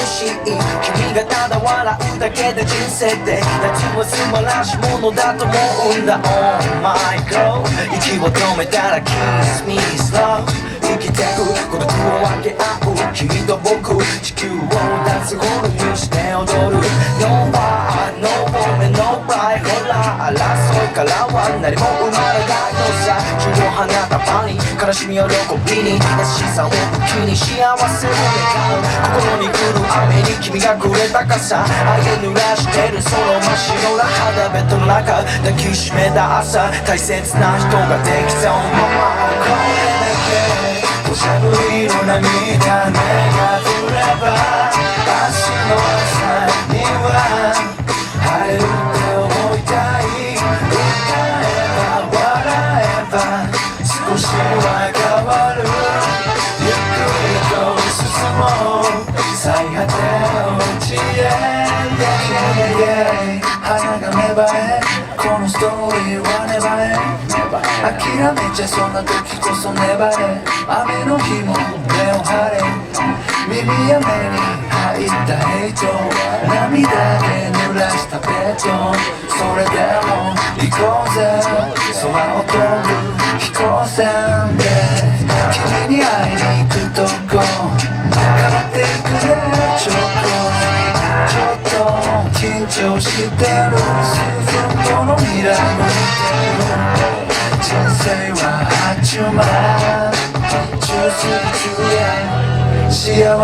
しい君がただ笑うだけで人生って夏は素晴らしいものだと思うんだ Oh my God 息を止めたら Kiss me slow 生きてく孤独を分け合う君と僕地球を脱ゴールにして踊る No bar, no woman, no pride ほら争いからは何も生まれないのさ中を放った場に悲しみを喜びに優しさを武器に幸せを願う心に降る雨に君がくれた傘愛で濡らしてるその真っ白な肌ベッドの中抱きしめた朝大切な人ができそうままこれだけ土砂降りの涙目が降れば明日の朝には晴れるって思いたい歌えば笑えば少しは変わるゆっくりと進もう最果ての地へ花が芽生えこのストーリーは芽生え諦めちゃそんな時こそ粘れ雨の日も目を張れ耳や目に入ったヘイト涙で濡らしたベッドそれでも行こうぜ空を飛ぶ飛行船で君に会いに行くとこ変わっていくねちょっと緊張してる数分後の未来を見てる人生はあっちゅう間中水中へ幸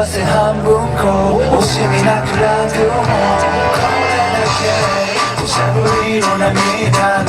せ半分こ惜しみなく楽もこれだけ土砂降りの涙